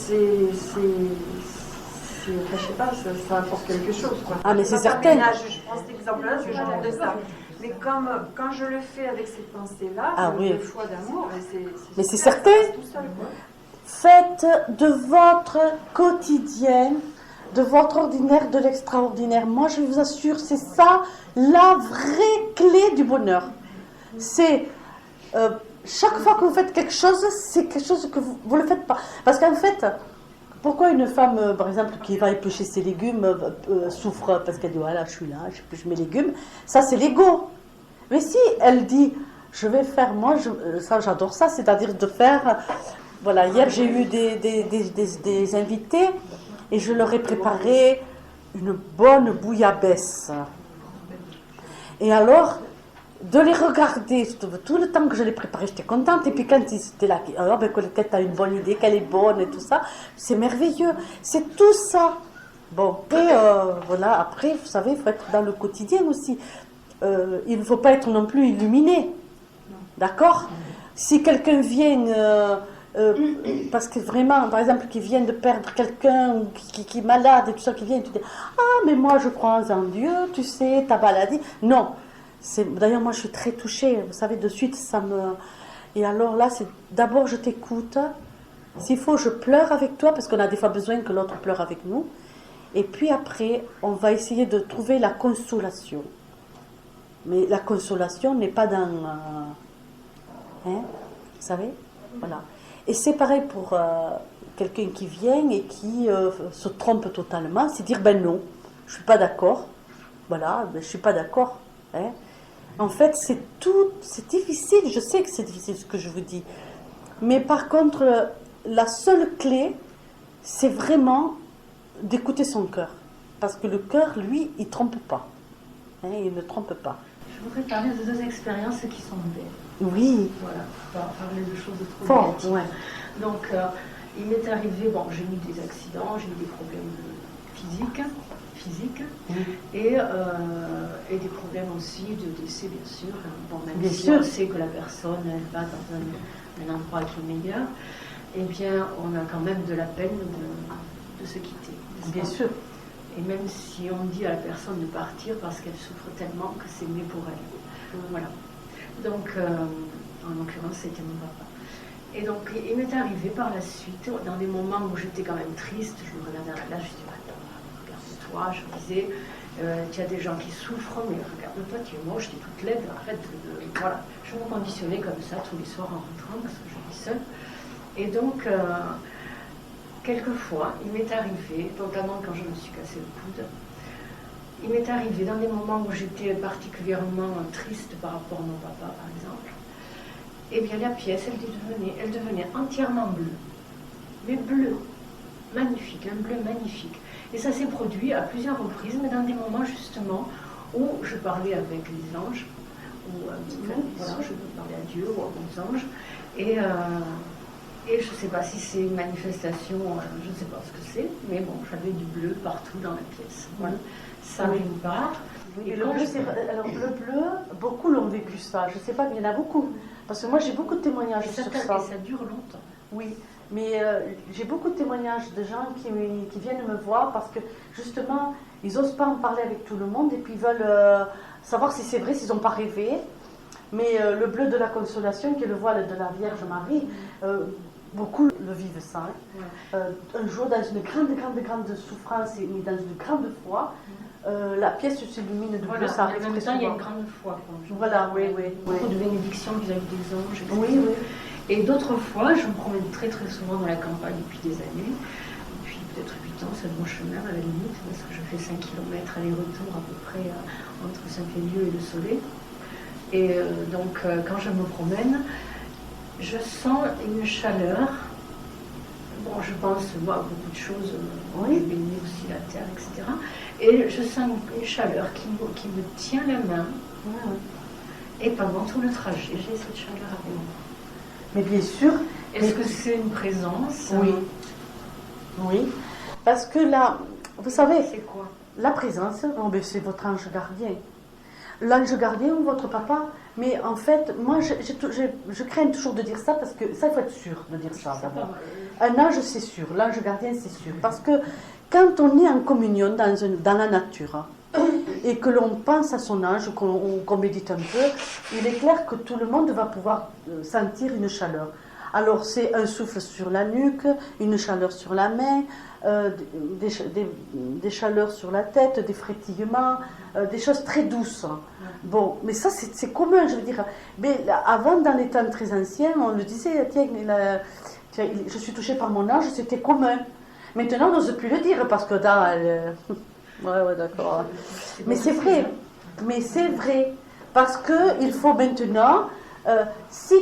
[SPEAKER 2] sais pas, ça apporte quelque chose. Quoi.
[SPEAKER 1] Ah, mais c'est
[SPEAKER 2] Quand
[SPEAKER 1] certain.
[SPEAKER 2] je prends cet exemple-là, c'est genre de ça. Mais quand je le fais avec cette pensée-là,
[SPEAKER 1] oui.
[SPEAKER 2] le choix d'amour,
[SPEAKER 1] Mais c'est certain.
[SPEAKER 2] Tout seul, quoi.
[SPEAKER 1] Faites de votre quotidien, de votre ordinaire, de l'extraordinaire. Moi, je vous assure, c'est ça la vraie clé du bonheur. C'est chaque fois que vous faites quelque chose, c'est quelque chose que vous ne le faites pas. Parce qu'en fait, pourquoi une femme, par exemple, qui va éplucher ses légumes, souffre parce qu'elle dit voilà, je suis là, j'épluche mes légumes, ça c'est l'ego. Mais si elle dit je vais faire, moi, ça j'adore ça, c'est-à-dire de faire. Voilà, hier j'ai eu des invités et je leur ai préparé une bonne bouillabaisse. Et alors, de les regarder, tout le temps que je les préparais, j'étais contente. Et puis quand ils étaient là, alors Colette, tu as une bonne idée, qu'elle est bonne et tout ça, c'est merveilleux. C'est tout ça. Bon, et voilà, après, vous savez, il faut être dans le quotidien aussi. Il ne faut pas être non plus illuminé. D'accord? Si quelqu'un vient... parce que vraiment, par exemple, qui vient de perdre quelqu'un ou qui est malade et tout ça, qui vient et tu dis ah, mais moi je crois en Dieu, tu sais, ta maladie. Non. D'ailleurs, moi je suis très touchée, vous savez, de suite ça me. Et alors là, c'est d'abord je t'écoute. S'il faut, je pleure avec toi parce qu'on a des fois besoin que l'autre pleure avec nous. Et puis après, on va essayer de trouver la consolation. Mais la consolation n'est pas dans. Vous savez? Voilà. Et c'est pareil pour quelqu'un qui vient et qui se trompe totalement, c'est dire ben non, je ne suis pas d'accord. Voilà, ben, je ne suis pas d'accord. Hein. En fait, c'est difficile, je sais que c'est difficile ce que je vous dis. Mais par contre, la seule clé, c'est vraiment d'écouter son cœur. Parce que le cœur, lui, il ne trompe pas. Hein, il ne trompe pas.
[SPEAKER 3] Je voudrais parler de deux expériences qui sont belles.
[SPEAKER 1] Oui.
[SPEAKER 3] Voilà, pas parler de choses trop
[SPEAKER 1] Fort,
[SPEAKER 3] négatives.
[SPEAKER 1] ouais.
[SPEAKER 3] Donc, il m'est arrivé, bon, j'ai eu des accidents, j'ai eu des problèmes physiques
[SPEAKER 1] Oui.
[SPEAKER 3] et des problèmes aussi de décès, bien sûr. Bon, même
[SPEAKER 1] Bien
[SPEAKER 3] si
[SPEAKER 1] sûr.
[SPEAKER 3] on sait que la personne elle va dans un endroit qui est meilleur, eh bien, on a quand même de la peine de se quitter. n'est-ce
[SPEAKER 1] Bien
[SPEAKER 3] pas?
[SPEAKER 1] sûr.
[SPEAKER 3] Et même si on dit à la personne de partir parce qu'elle souffre tellement que c'est mieux pour elle. Voilà. Donc, en l'occurrence, c'était mon papa. Et donc, il m'est arrivé par la suite, dans des moments où j'étais quand même triste, je me regardais dans la glace, je disais, attends, regarde-toi, je me disais, tu as des gens qui souffrent, mais regarde-toi, tu es moche, tu es toute laide, arrête de... Voilà. Je me conditionnais comme ça tous les soirs en rentrant, parce que je vis seule. Et donc, quelquefois, il m'est arrivé, notamment quand je me suis cassé le coude, il m'est arrivé dans des moments où j'étais particulièrement triste par rapport à mon papa, par exemple, eh bien la pièce, elle devenait entièrement bleue. Mais bleue, magnifique, un bleu magnifique. Et ça s'est produit à plusieurs reprises, mais dans des moments justement où je parlais avec les anges, ou voilà, je parlais à Dieu ou aux anges, et je ne sais pas si c'est une manifestation, je ne sais pas ce que c'est, mais bon, j'avais du bleu partout dans la pièce. Voilà. Ça d'une part.
[SPEAKER 1] Et le bleu, alors le bleu, beaucoup l'ont vécu ça. Je ne sais pas, mais il y en a beaucoup. Parce que moi, j'ai beaucoup de témoignages sur ça.
[SPEAKER 3] Et ça dure longtemps.
[SPEAKER 1] Oui, mais j'ai beaucoup de témoignages de gens qui viennent me voir parce que justement, ils n'osent pas en parler avec tout le monde et puis ils veulent savoir si c'est vrai, s'ils n'ont pas rêvé. Mais le bleu de la consolation, qui est le voile de la Vierge Marie, beaucoup le vivent ça. Hein. Un jour, dans une grande souffrance, mais dans une grande foi, la pièce s'illumine de bleu, ça arrive
[SPEAKER 3] en même
[SPEAKER 1] très
[SPEAKER 3] temps, il y a
[SPEAKER 1] souvent.
[SPEAKER 3] une grande foi.
[SPEAKER 1] Voilà, oui.
[SPEAKER 3] Beaucoup de bénédictions vis-à-vis des anges, etc.
[SPEAKER 1] Oui.
[SPEAKER 3] Et d'autres fois, je me promène très souvent dans la campagne depuis des années, depuis peut-être 8 ans, c'est le bon chemin à la limite, parce que je fais 5 km aller-retour à peu près entre Saint-Féliu et le Soleil. Et donc, quand je me promène, je sens une chaleur. Bon, je pense moi, à beaucoup de choses, je bénis aussi la terre, etc. Et je sens une chaleur qui me tient la main. Et pendant tout le trajet, j'ai cette chaleur avec moi.
[SPEAKER 1] Mais bien sûr.
[SPEAKER 3] Est-ce que c'est une présence?
[SPEAKER 1] Oui. Parce que là, vous savez,
[SPEAKER 3] c'est quoi?
[SPEAKER 1] La présence, c'est votre ange gardien. L'ange gardien ou votre papa. Mais en fait, moi, je crains toujours de dire ça parce que ça, il faut être sûr de dire ça d'abord. Un ange, c'est sûr. L'ange gardien, c'est sûr. Parce que quand on est en communion dans la nature et que l'on pense à son ange, qu'on médite un peu, il est clair que tout le monde va pouvoir sentir une chaleur. Alors, c'est un souffle sur la nuque, une chaleur sur la main, des chaleurs sur la tête, des frétillements, des choses très douces. Bon, mais ça, c'est commun, je veux dire. Mais avant, dans les temps très anciens, on le disait, tiens, je suis touchée par mon ange, c'était commun. Maintenant, on n'ose plus le dire parce que ouais, d'accord. Mais c'est vrai. Mais c'est vrai. Parce qu'il faut maintenant, si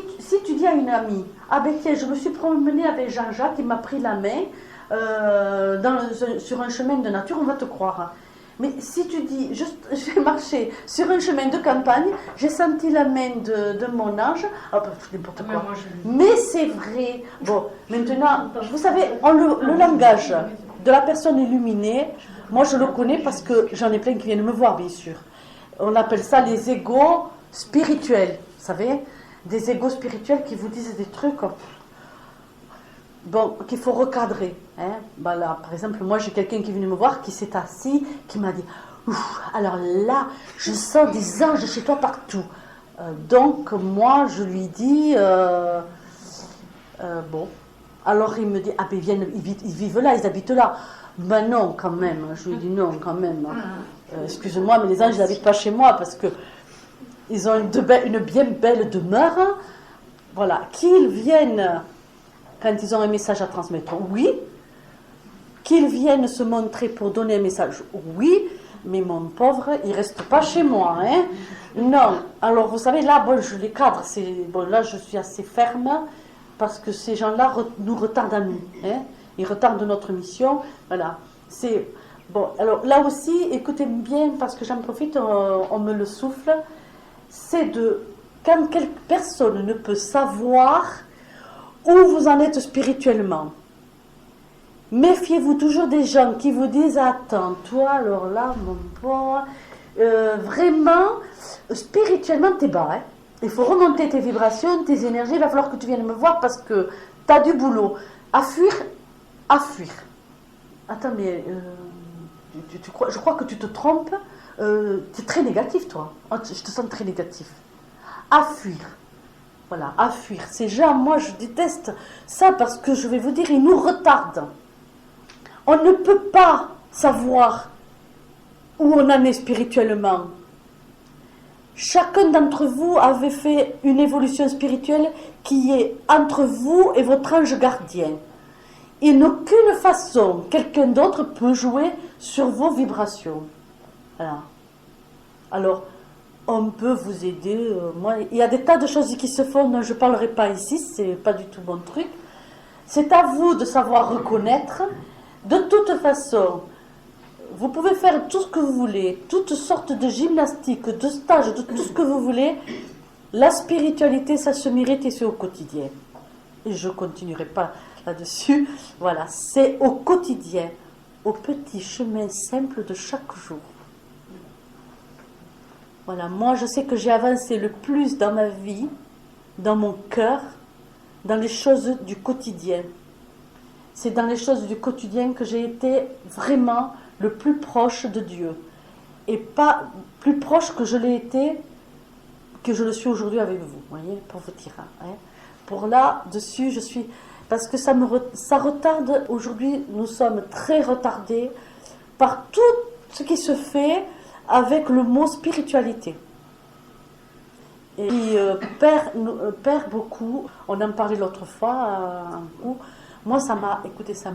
[SPEAKER 1] tu dis à une amie, ah ben tiens, je me suis promenée avec Jean-Jacques, il m'a pris la main sur un chemin de nature, on va te croire. Mais si tu dis, j'ai marché sur un chemin de campagne, j'ai senti la main de mon ange, n'importe quoi. Mais c'est vrai. Bon, maintenant, vous savez, le langage de la personne illuminée, moi je le connais parce que j'en ai plein qui viennent me voir, bien sûr. On appelle ça les égos spirituels, vous savez, des égos spirituels qui vous disent des trucs qu'il faut recadrer. Hein. Là, par exemple, moi j'ai quelqu'un qui est venu me voir, qui s'est assis, qui m'a dit alors là, je sens des anges chez toi partout. Donc moi je lui dis bon. Alors il me dit ils vivent là, ils habitent là. Ben non, quand même. Je lui dis non, quand même. Excuse-moi, mais les anges n'habitent pas chez moi parce que ils ont une bien belle demeure. Voilà, qu'ils viennent quand ils ont un message à transmettre, oui. Qu'ils viennent se montrer pour donner un message, oui. Mais mon pauvre, il ne reste pas chez moi. Hein. Non. Alors, vous savez, là, je les cadre. Là, je suis assez ferme parce que ces gens-là nous retardent à nous. Hein. Ils retardent notre mission. Voilà. Alors, là aussi, écoutez bien, parce que j'en profite, on me le souffle. C'est quand quelque personne ne peut savoir où vous en êtes spirituellement, Méfiez-vous toujours des gens qui vous disent attends, toi alors là, mon bon, vraiment, spirituellement, t'es bas. Hein. Il faut remonter tes vibrations, tes énergies. Il va falloir que tu viennes me voir parce que t'as du boulot. À fuir, à fuir. Attends, mais tu crois, je crois que tu te trompes. Tu es très négatif, toi. Oh, je te sens très négatif. À fuir. Voilà, à fuir. Ces gens, moi, je déteste ça parce que je vais vous dire, ils nous retardent. On ne peut pas savoir où on en est spirituellement. Chacun d'entre vous avait fait une évolution spirituelle qui est entre vous et votre ange gardien. Et d'aucune façon, quelqu'un d'autre peut jouer sur vos vibrations. Voilà. Alors, on peut vous aider. Moi, il y a des tas de choses qui se font dont je ne parlerai pas ici, c'est pas du tout mon truc. C'est à vous de savoir reconnaître. De toute façon, vous pouvez faire tout ce que vous voulez, toutes sortes de gymnastiques, de stages, de tout ce que vous voulez. La spiritualité, ça se mérite et c'est au quotidien. Et je ne continuerai pas là-dessus. Voilà, c'est au quotidien, au petit chemin simple de chaque jour. Voilà, moi je sais que j'ai avancé le plus dans ma vie, dans mon cœur, dans les choses du quotidien. C'est dans les choses du quotidien que j'ai été vraiment le plus proche de Dieu. Et pas plus proche que je l'ai été, que je le suis aujourd'hui avec vous, voyez, pour vous dire. Hein. Pour là-dessus, je suis... Parce que ça retarde, aujourd'hui, nous sommes très retardés par tout ce qui se fait avec le mot spiritualité. Et perd beaucoup, on en parlait l'autre fois, un coup. Moi, ça m'a, écoutez, ça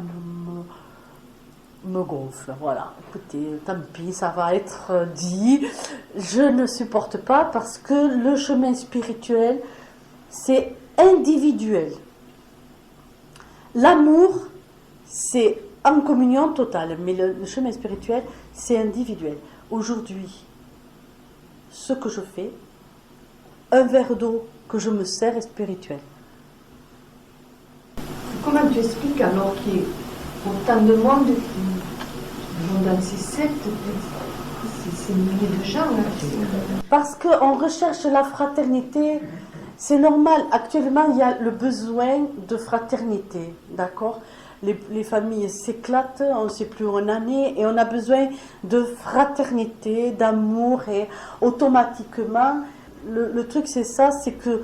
[SPEAKER 1] me gonfle, voilà. Écoutez, tant pis, ça va être dit. Je ne supporte pas parce que le chemin spirituel, c'est individuel. L'amour, c'est en communion totale, mais le chemin spirituel, c'est individuel. Aujourd'hui, ce que je fais, un verre d'eau que je me sers est spirituel.
[SPEAKER 2] Comment tu expliques alors qu'il y a autant de monde qui vont dans ces sectes, ces milliers de gens là?
[SPEAKER 1] Parce qu'on recherche la fraternité, c'est normal. Actuellement, il y a le besoin de fraternité, d'accord? Les familles s'éclatent, on ne sait plus où on en est, et on a besoin de fraternité, d'amour, et automatiquement, le truc c'est ça, c'est que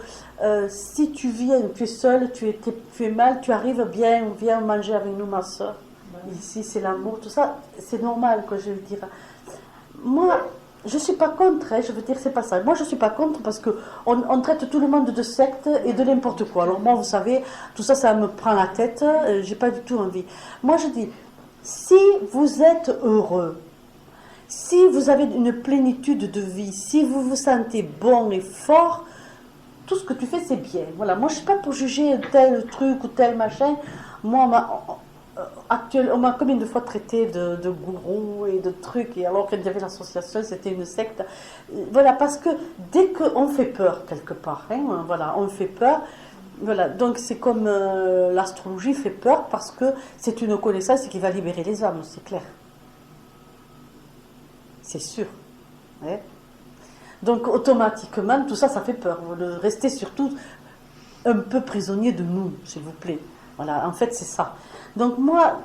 [SPEAKER 1] si tu viens, tu es seul, tu es mal, tu arrives bien, viens manger avec nous ma soeur. Ici c'est l'amour, tout ça, c'est normal, quoi, je veux dire. Moi, je ne suis pas contre, hein, je veux dire, c'est pas ça. Moi, je ne suis pas contre parce qu'on traite tout le monde de secte et de n'importe quoi. Alors moi, vous savez, tout ça, ça me prend la tête, j'ai pas du tout envie. Moi, je dis, si vous êtes heureux, si vous avez une plénitude de vie, si vous vous sentez bon et fort, tout ce que tu fais, c'est bien. Voilà, moi, je ne suis pas pour juger tel truc ou tel machin. Moi, on m'a combien de fois traité de gourou et de trucs, et alors qu'il y avait l'association, c'était une secte. Voilà, parce que dès qu'on fait peur quelque part, hein, voilà, on fait peur. Voilà, donc c'est comme l'astrologie fait peur parce que c'est une connaissance qui va libérer les âmes, c'est clair. C'est sûr. Hein. Donc automatiquement, tout ça, ça fait peur. Restez surtout un peu prisonnier de nous, s'il vous plaît. Voilà, en fait, c'est ça. Donc moi,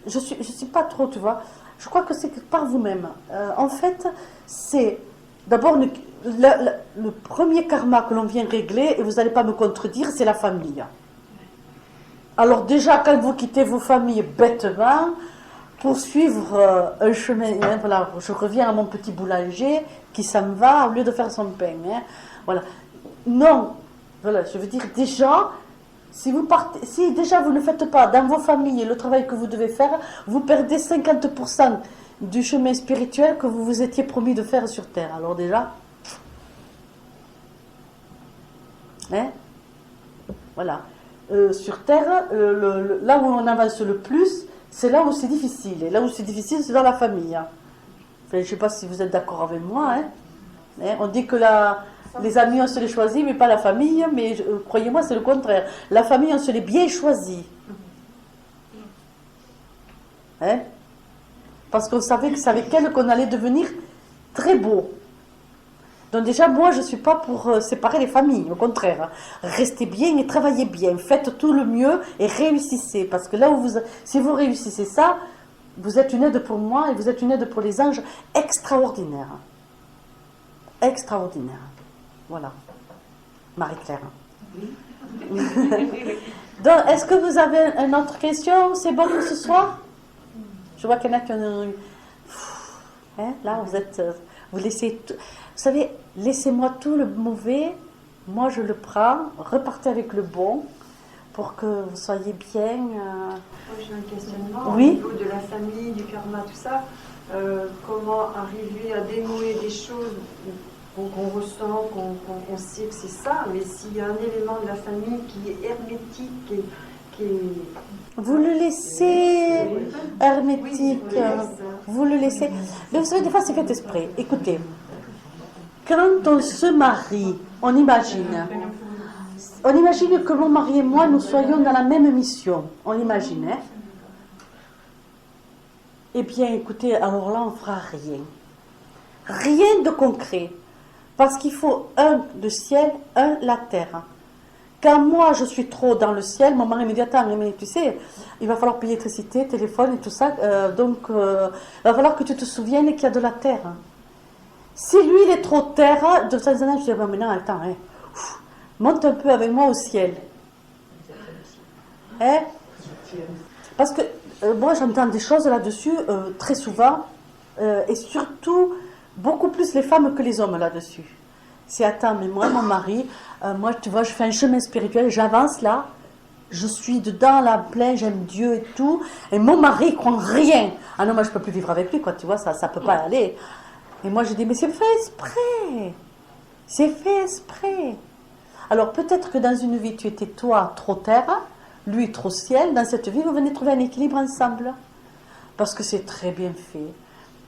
[SPEAKER 1] je suis pas trop, tu vois. Je crois que c'est par vous-même. En fait, c'est d'abord le premier karma que l'on vient régler, et vous n'allez pas me contredire, c'est la famille. Alors déjà, quand vous quittez vos familles bêtement, pour suivre un chemin, hein, voilà, je reviens à mon petit boulanger qui s'en va au lieu de faire son pain. Hein, voilà. Non, voilà, je veux dire déjà... Si déjà vous ne faites pas dans vos familles le travail que vous devez faire, vous perdez 50% du chemin spirituel que vous vous étiez promis de faire sur Terre. Alors déjà, hein, voilà. Sur Terre, là où on avance le plus, c'est là où c'est difficile. Et là où c'est difficile, c'est dans la famille. Hein. Enfin, je ne sais pas si vous êtes d'accord avec moi. Hein. Hein, on dit que les amis, on se les choisit, mais pas la famille. Mais croyez-moi, c'est le contraire. La famille, on se les bien choisit. Hein? Parce qu'on savait que c'est avec elle qu'on allait devenir très beau. Donc déjà, moi, je ne suis pas pour séparer les familles, au contraire. Restez bien et travaillez bien, faites tout le mieux et réussissez. Parce que là où si vous réussissez ça, vous êtes une aide pour moi et vous êtes une aide pour les anges extraordinaire. Extraordinaire. Voilà. Marie-Claire. Donc, est-ce que vous avez une autre question? C'est bon pour ce soir? Je vois qu'il y en a qui ont... Hein, là, vous laissez tout... Vous savez, laissez-moi tout le mauvais, moi je le prends, repartez avec le bon, pour que vous soyez bien...
[SPEAKER 2] Moi, j'ai un questionnement
[SPEAKER 1] Oui.
[SPEAKER 2] au niveau de la famille, du karma, tout ça. Comment arriver à dénouer des choses qu'on ressent, qu'on sait que c'est ça, mais s'il y a un élément de la famille qui est hermétique et qui est...
[SPEAKER 1] Vous le laissez hermétique, vous le laissez... Mais vous savez, des fois c'est fait exprès. Écoutez, quand on se marie, on imagine que mon mari et moi, nous soyons dans la même mission. On l'imagine, hein? Eh bien, écoutez, alors là, on ne fera rien. Rien de concret. Parce qu'il faut un le ciel, un la terre. Quand moi, je suis trop dans le ciel, mon mari me dit, attends, mais tu sais, il va falloir payer l'électricité, téléphone et tout ça. Donc, il va falloir que tu te souviennes qu'il y a de la terre. Si lui, il est trop terre, de temps en temps, je dis, mais non, attends, hein, monte un peu avec moi au ciel. Hein? Parce que moi, j'entends des choses là-dessus très souvent, et surtout, beaucoup plus les femmes que les hommes là-dessus. C'est, attends, mais moi, mon mari, moi, tu vois, je fais un chemin spirituel, j'avance là, je suis dedans, là, plein, j'aime Dieu et tout, et mon mari, il croit en rien. Ah non, moi, je ne peux plus vivre avec lui, quoi, tu vois, ça ne peut pas aller. Et moi, je dis, mais c'est fait exprès. C'est fait exprès. Alors, peut-être que dans une vie, tu étais, toi, trop terre, lui, trop ciel. Dans cette vie, vous venez trouver un équilibre ensemble. Parce que c'est très bien fait.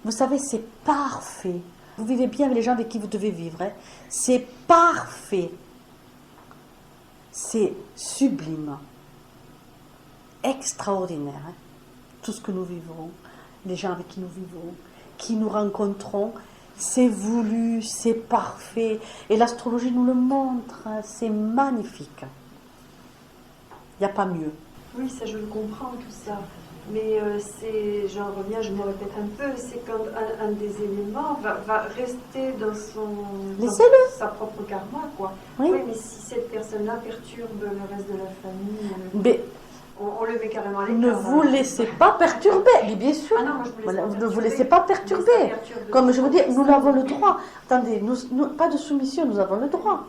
[SPEAKER 1] Vous savez, c'est parfait. Vous vivez bien avec les gens avec qui vous devez vivre. Hein. C'est parfait. C'est sublime. Extraordinaire. Hein. Tout ce que nous vivons, les gens avec qui nous vivons, qui nous rencontrons, c'est voulu, c'est parfait. Et l'astrologie nous le montre, c'est magnifique. Il n'y a pas mieux.
[SPEAKER 2] Oui, ça je le comprends, tout ça. Mais c'est, j'en reviens, je me répète un peu, c'est quand un des éléments va rester dans sa propre karma, quoi.
[SPEAKER 1] Oui.
[SPEAKER 2] Oui, mais si cette personne-là perturbe le reste de la famille...
[SPEAKER 1] Mais
[SPEAKER 2] on le met carrément à l'écart.
[SPEAKER 1] ne vous laissez pas perturber, mais bien sûr.
[SPEAKER 2] Ah non, moi, je me laisse pas
[SPEAKER 1] Ne vous
[SPEAKER 2] perturber.
[SPEAKER 1] laissez pas perturber.
[SPEAKER 2] Mais ça perturbe
[SPEAKER 1] Comme je vous dis, nous
[SPEAKER 2] personne.
[SPEAKER 1] avons le droit. Attendez, nous, pas de soumission, nous avons le droit.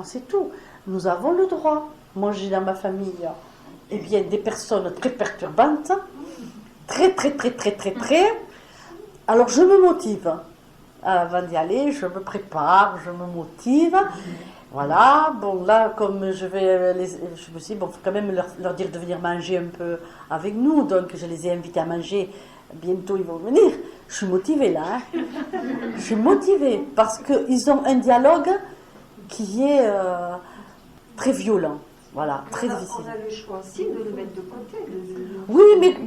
[SPEAKER 1] C'est tout. Nous avons le droit. Moi, j'ai dans ma famille, eh bien, des personnes très perturbantes, très. Alors, je me motive. Avant d'y aller, je me prépare, je me motive. Voilà, bon là, comme je me suis dit, bon, il faut quand même leur dire de venir manger un peu avec nous, donc je les ai invités à manger, bientôt ils vont venir. Je suis motivée là, hein. Je suis motivée, parce qu'ils ont un dialogue qui est très violent, voilà, très difficile.
[SPEAKER 2] On a le choix aussi de les mettre de côté.
[SPEAKER 1] Oui, mais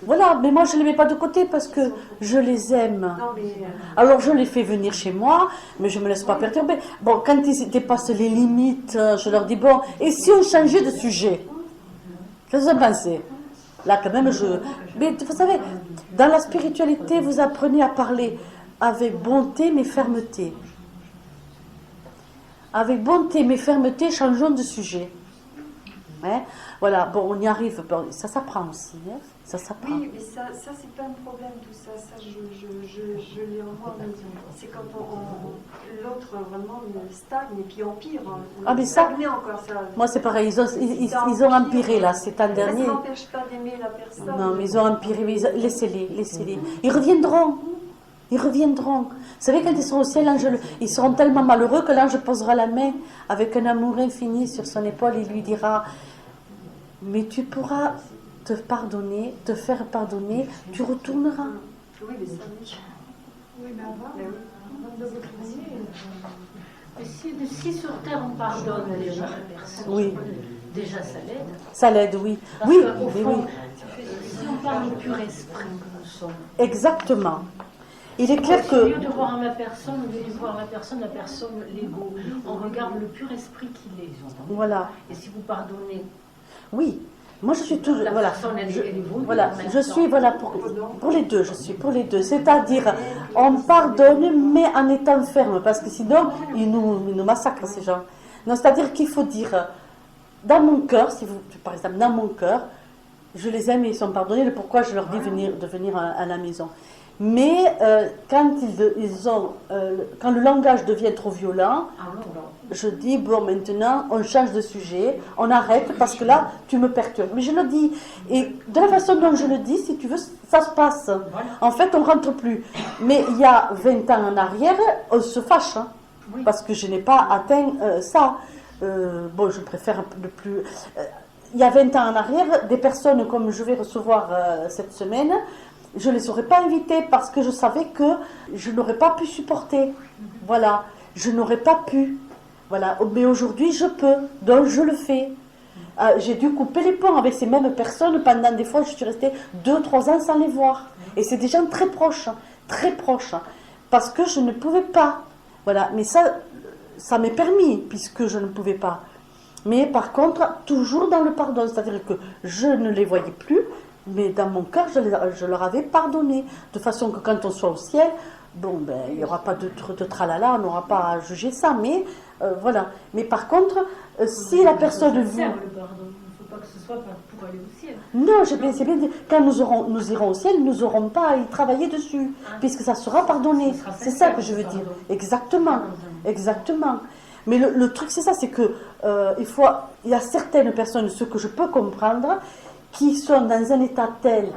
[SPEAKER 1] voilà, mais moi je ne les mets pas de côté parce que je les aime.
[SPEAKER 2] Non, mais...
[SPEAKER 1] Alors je les fais venir chez moi, mais je ne me laisse pas perturber. Bon, quand ils dépassent les limites, je leur dis, bon, et si on changeait de sujet? Qu'est-ce que vous en pensez? Là, quand même, mais vous savez, dans la spiritualité, vous apprenez à parler avec bonté, mais fermeté. Avec bonté, mais fermeté, changeons de sujet. Hein? Voilà, bon, on y arrive. Bon, ça s'apprend aussi. Hein? Ça s'apprend.
[SPEAKER 2] Oui, mais ça c'est pas un problème, tout ça. Ça, je l'ai revoir. C'est quand l'autre vraiment stagne et puis empire.
[SPEAKER 1] Ah, mais ça,
[SPEAKER 2] encore, ça.
[SPEAKER 1] moi c'est pareil, ils ont empiré là, c'est un dernier.
[SPEAKER 2] Ça n'empêche pas d'aimer la personne.
[SPEAKER 1] Non, mais ils ont empiré, mais laissez-les. Ils reviendront. Ils reviendront. Vous savez, quand ils seront au ciel, ils seront tellement malheureux que l'ange posera la main avec un amour infini sur son épaule et lui dira, mais tu pourras te pardonner, te faire pardonner, tu retourneras.
[SPEAKER 2] Oui, mais ça, oui.
[SPEAKER 3] Oui, mais avant,
[SPEAKER 2] Mais oui.
[SPEAKER 3] de votre mais si sur Terre on pardonne déjà la personne,
[SPEAKER 1] Oui.
[SPEAKER 3] déjà ça l'aide.
[SPEAKER 1] Ça l'aide, oui.
[SPEAKER 3] Parce
[SPEAKER 1] Oui,
[SPEAKER 3] qu'au
[SPEAKER 1] mais
[SPEAKER 3] fond,
[SPEAKER 1] oui.
[SPEAKER 3] si on par le pur esprit que nous sommes.
[SPEAKER 1] Exactement. Il est clair
[SPEAKER 3] Au lieu
[SPEAKER 1] que...
[SPEAKER 3] de voir la personne, au lieu de voir la personne, l'ego, on regarde le pur esprit qu'il est.
[SPEAKER 1] Voilà.
[SPEAKER 3] Et si vous pardonnez,
[SPEAKER 1] Oui. Moi, je suis toujours...
[SPEAKER 3] la
[SPEAKER 1] Voilà.
[SPEAKER 3] personne, elle évolue.
[SPEAKER 1] Voilà,
[SPEAKER 3] en même
[SPEAKER 1] je suis
[SPEAKER 3] temps.
[SPEAKER 1] pour les deux, je suis pour les deux. C'est-à-dire, on pardonne, mais en étant ferme, parce que sinon, ils nous massacrent, ces gens. Non, c'est-à-dire qu'il faut dire, dans mon cœur, si vous, par exemple, dans mon cœur, je les aime et ils sont pardonnés, le pourquoi je leur dis de venir à la maison. Mais quand quand le langage devient trop violent,
[SPEAKER 3] Ah non, non.
[SPEAKER 1] je dis, bon, maintenant, on change de sujet, on arrête, parce que là, tu me perturbes. Mais je le dis. Et de la façon dont je le dis, si tu veux, ça se passe. En fait, on ne rentre plus. Mais il y a 20 ans en arrière, on se fâche, hein,
[SPEAKER 3] Oui.
[SPEAKER 1] parce que je n'ai pas atteint ça. Bon, je préfère le plus... il y a 20 ans en arrière, des personnes comme je vais recevoir cette semaine, je ne les aurais pas invitées parce que je savais que je n'aurais pas pu supporter. Voilà, je n'aurais pas pu. Voilà, mais aujourd'hui je peux, donc je le fais. J'ai dû couper les ponts avec ces mêmes personnes pendant des fois, je suis restée 2-3 ans sans les voir. Et c'est des gens très proches, parce que je ne pouvais pas. Voilà, mais ça m'est permis, puisque je ne pouvais pas. Mais par contre, toujours dans le pardon, c'est-à-dire que je ne les voyais plus, mais dans mon cœur, je leur avais pardonné, de façon que quand on soit au ciel, bon, ben, il n'y aura pas de tralala, on n'aura pas à juger ça, mais voilà. Mais par contre, si la personne vous...
[SPEAKER 3] Le pardon, il ne faut pas que ce soit pour aller au ciel.
[SPEAKER 1] Non, c'est bien dit. Quand nous irons au ciel, nous n'aurons pas à y travailler dessus, puisque ça sera pardonné. C'est ça que je veux dire. Exactement, exactement. Mais le truc, c'est ça, c'est que il y a certaines personnes, ce que je peux comprendre, qui sont dans un état tel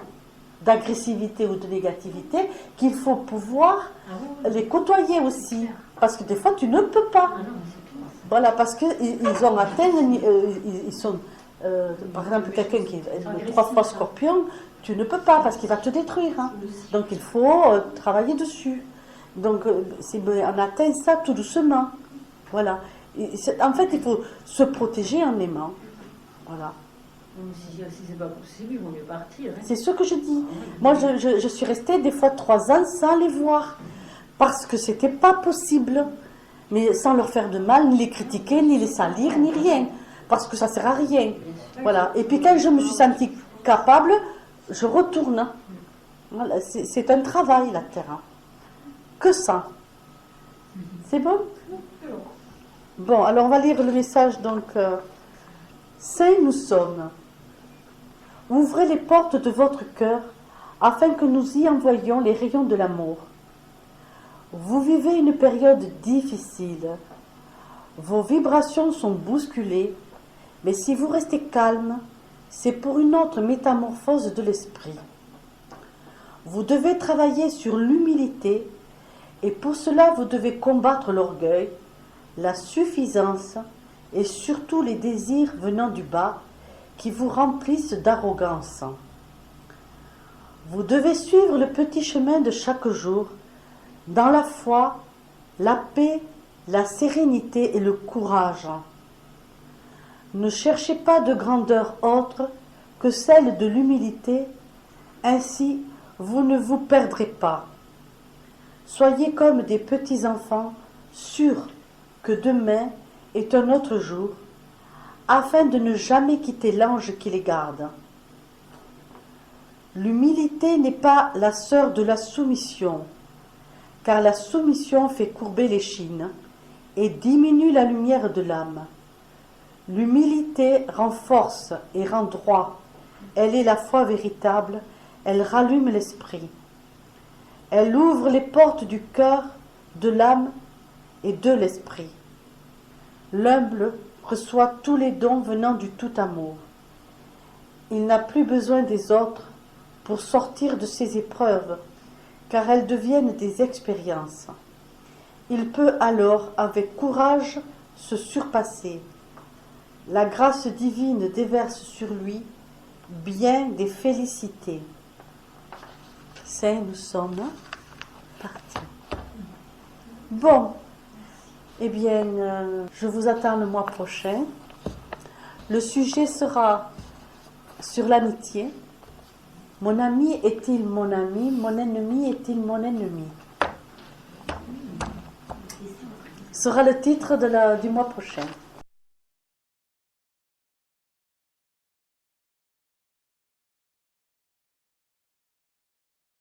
[SPEAKER 1] d'agressivité ou de négativité qu'il faut pouvoir les côtoyer aussi. Parce que des fois, tu ne peux pas. Voilà, parce qu'ils ont atteint, ils sont, par exemple, quelqu'un qui est 3 fois scorpion, tu ne peux pas parce qu'il va te détruire. Hein. Donc, il faut travailler dessus. Donc, on atteint ça tout doucement. Voilà. En fait, il faut se protéger en aimant. Voilà.
[SPEAKER 3] Si c'est pas possible, il vaut mieux partir. Hein.
[SPEAKER 1] C'est ce que je dis. Moi, je suis restée des fois 3 ans sans les voir. Parce que c'était pas possible. Mais sans leur faire de mal, ni les critiquer, ni les salir, ni rien. Parce que ça sert à rien. Voilà. Et puis quand je me suis sentie capable, je retourne. Voilà. C'est un travail, la terre. Que ça. C'est bon? Bon, alors on va lire le message. Donc, Saints nous sommes. Ouvrez les portes de votre cœur afin que nous y envoyions les rayons de l'amour. Vous vivez une période difficile. Vos vibrations sont bousculées, mais si vous restez calme, c'est pour une autre métamorphose de l'esprit. Vous devez travailler sur l'humilité et pour cela vous devez combattre l'orgueil, la suffisance et surtout les désirs venant du bas qui vous remplissent d'arrogance. Vous devez suivre le petit chemin de chaque jour dans la foi, la paix, la sérénité et le courage. Ne cherchez pas de grandeur autre que celle de l'humilité, ainsi vous ne vous perdrez pas. Soyez comme des petits enfants, sûrs que demain est un autre jour, afin de ne jamais quitter l'ange qui les garde. L'humilité n'est pas la sœur de la soumission, car la soumission fait courber l'échine et diminue la lumière de l'âme. L'humilité renforce et rend droit. Elle est la foi véritable, elle rallume l'esprit. Elle ouvre les portes du cœur, de l'âme et de l'esprit. L'humble reçoit tous les dons venant du tout amour. Il n'a plus besoin des autres pour sortir de ses épreuves, car elles deviennent des expériences. Il peut alors, avec courage, se surpasser. La grâce divine déverse sur lui bien des félicités. Saints nous sommes partis. Bon, eh bien, je vous attends le mois prochain. Le sujet sera sur l'amitié. Mon ami est-il mon ami? Mon ennemi est-il mon ennemi? Ce sera le titre du mois prochain.